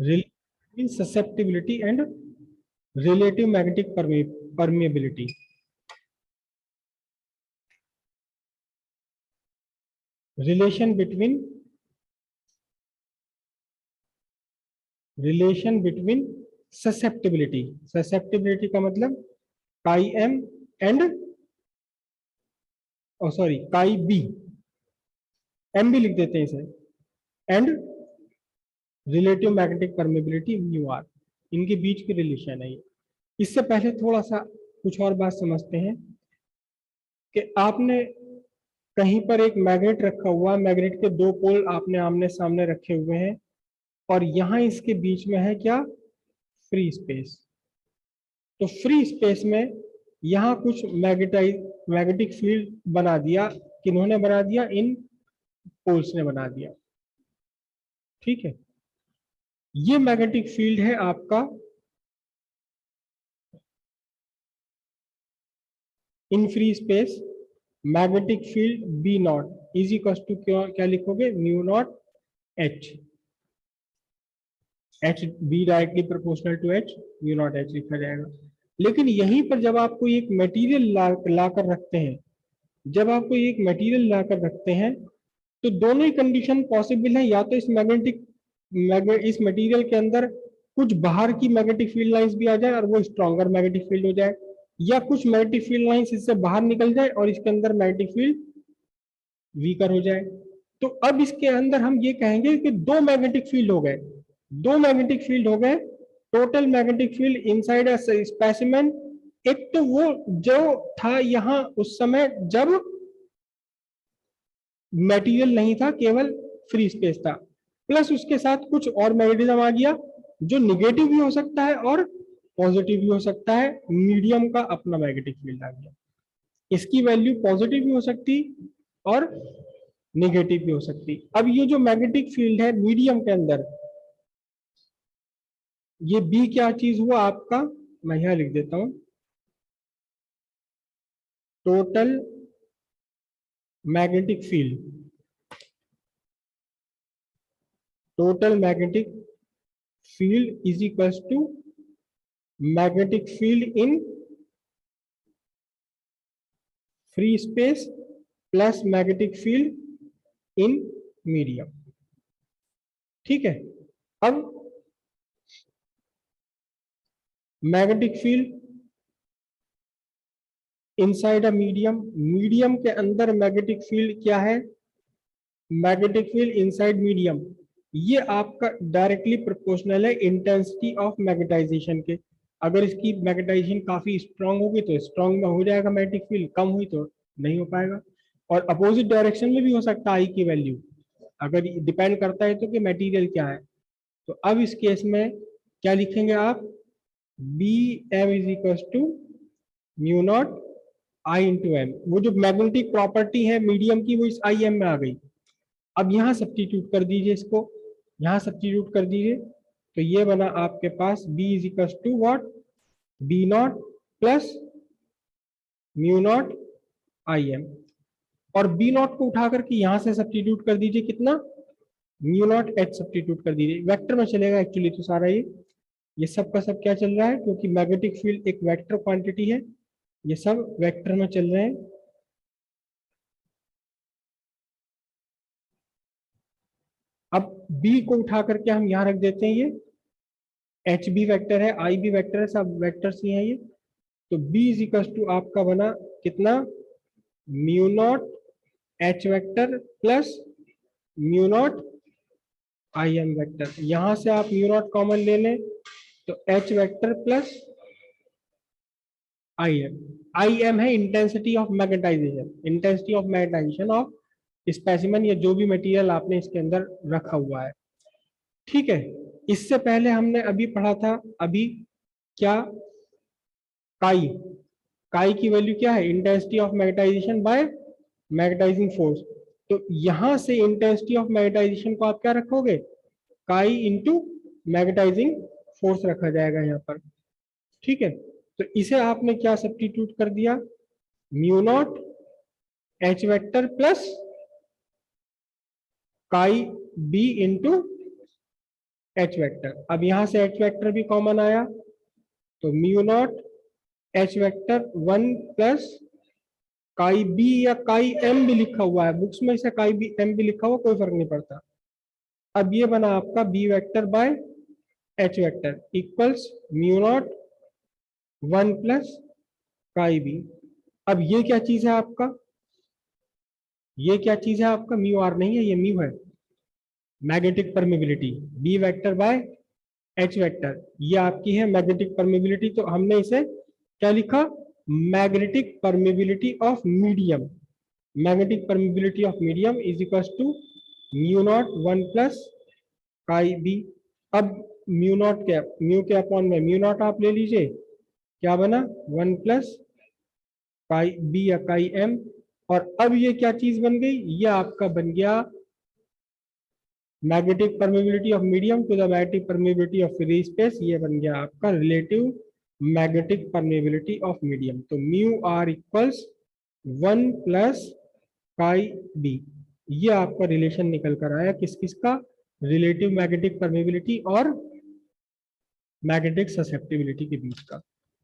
Relation susceptibility and relative magnetic permeability. Relation between susceptibility का मतलब chi m and chi b, m भी लिख देते हैं इसे, and relative magnetic permeability mu R, इनके बीच की रिलेशन है ये। इससे पहले थोड़ा सा कुछ और बात समझते हैं कि आपने कहीं पर एक मैग्नेट रखा हुआ, मैग्नेट के दो पोल आपने आमने सामने रखे हुए हैं, और यहां इसके बीच में है क्या, फ्री स्पेस। तो फ्री स्पेस में यहां कुछ मैग्नेटिक फील्ड बना दिया, किन्होंने बना दिया, इन पोल्स ने बना दिया। ठीक है, ये मैग्नेटिक फील्ड है आपका in free space. Magnetic field B naught is equal to क्या लिखोगे, mu naught H, H B directly proportional to H, mu naught H लिखा जाएगा। लेकिन यहीं पर जब आप कोई एक मटेरियल लाकर रखते हैं, जब आप कोई एक मटेरियल लाकर रखते हैं, तो दोनों ही कंडीशन पॉसिबल है। या तो इस मटेरियल के अंदर कुछ बाहर की मैग्नेटिक फील्ड लाइंस भी आ जाए और वो स्ट्रॉन्गर मैग्नेटिक फील्ड हो जाए, या कुछ मैग्नेटिक फील्ड लाइंस इससे बाहर निकल जाए और इसके अंदर मैग्नेटिक फील्ड वीकर हो जाए। तो अब इसके अंदर हम ये कहेंगे कि दो मैग्नेटिक फील्ड हो गए, दो मैग्नेटिक फील्ड हो गए, टोटल मैग्नेटिक फील्ड इनसाइड अ स्पेसिमेन। एक तो वो जो था यहां उस समय जब मटेरियल नहीं था, केवल फ्री स्पेस था, प्लस उसके साथ कुछ और मैग्नेटिज्म आ गया जो निगेटिव भी हो सकता है और पॉजिटिव भी हो सकता है। मीडियम का अपना मैग्नेटिक फील्ड आ गया, इसकी वैल्यू पॉजिटिव भी हो सकती और नेगेटिव भी हो सकती। अब ये जो मैग्नेटिक फील्ड है मीडियम के अंदर, ये बी क्या चीज हुआ आपका, मैं यहां लिख देता हूं, total magnetic field, total magnetic field is equal to magnetic field in free space plus magnetic field in medium. ठीक है, अब magnetic field inside a medium, medium के अंदर मैग्नेटिक फील्ड क्या है, मैग्नेटिक फील्ड इनसाइड मीडियम, ये आपका directly proportional है इंटेंसिटी ऑफ मैग्नेटाइजेशन के। अगर इसकी मैग्नेटाइजेशन काफी स्ट्रांग होगी तो स्ट्रांग में हो जाएगा मैग्नेटिक फील्ड, कम हुई तो नहीं हो पाएगा। और अपोजिट डायरेक्शन में भी हो सकता है आई की वैल्यू, अगर डिपेंड करता है तो कि मटेरियल क्या है। तो अब इस केस में क्या लिखेंगे आप, B M is equal to mu naught I into M, वो जो मैग्नेटिक प्रॉपर्टी है मीडियम की वो इस आई एम में आ गई। अब यहां सब्स्टिट्यूट कर दीजिए, इसको यहां सब्स्टिट्यूट कर दीजिए, तो ये बना आपके पास B is equal to what, B naught plus mu naught I M. और बी नॉट को उठा करके यहां से सब्स्टिट्यूट कर दीजिए, कितना, म्यू नॉट एच सब्स्टिट्यूट कर दीजिए। वेक्टर में चलेगा एक्चुअली तो सारा ये सब का सब क्या चल रहा है, क्योंकि मैग्नेटिक फील्ड एक वेक्टर क्वांटिटी है, ये सब वेक्टर में चल रहे हैं। अब बी को उठा करके हम यहां रख देते हैं, ये एच भी वेक्टर है, आई भी वेक्टर है, सब वेक्टर्स ही हैं ये। तो बी इज इक्वल टू आपका बना कितना, mu naught H vector plus mu naught I M vector. यहां से आप म्यू नॉट कॉमन ले लें तो H vector plus I M, I M है intensity of magnetization, intensity of magnetization of specimen, या जो भी मटेरियल आपने इसके अंदर रखा हुआ है। ठीक है, इससे पहले हमने अभी पढ़ा था, अभी क्या, काई, काई की वैल्यू क्या है, intensity of magnetization by magnetizing force. तो यहां से इंटेंसिटी ऑफ मैग्नेटाइजेशन को आप क्या रखोगे, काई इंटू मैग्नेटाइजिंग फोर्स रखा जाएगा यहाँ पर। ठीक है, तो इसे आपने क्या सब्स्टिट्यूट कर दिया, mu naught H vector plus chi B into H vector. अब यहां से एच वेक्टर भी कॉमन आया तो mu naught H vector 1 plus chi B या काई एम भी लिखा हुआ है बुक्स में, इसे काई बी एम भी लिखा हुआ, कोई फर्क नहीं पड़ता। अब ये बना आपका B vector by H vector equals mu naught 1 plus chi B. अब ये क्या चीज है आपका, ये क्या चीज है आपका, म्यू आर नहीं है, ये म्यू है magnetic permeability, B vector by H vector, ये आपकी है मैग्नेटिक परमेबिलिटी। तो हमने इसे क्या लिखा, magnetic permeability of medium, magnetic permeability of medium is equal to mu naught 1 plus chi B. अब म्यू नॉट क्या, म्यू के अपॉन में म्यू नॉट आप ले लीजिए, क्या बना 1 प्लस काई बी या काई एम। और अब ये क्या चीज बन गई, ये आपका बन गया magnetic permeability of medium to the magnetic permeability of free space, ये बन गया आपका relative magnetic permeability of medium. तो mu R equals 1 plus chi B, ये आपका रिलेशन निकल कर आया किस किस का, रिलेटिव मैग्नेटिक परमेबिलिटी और मैग्नेटिक ससेप्टिबिलिटी के बीच का।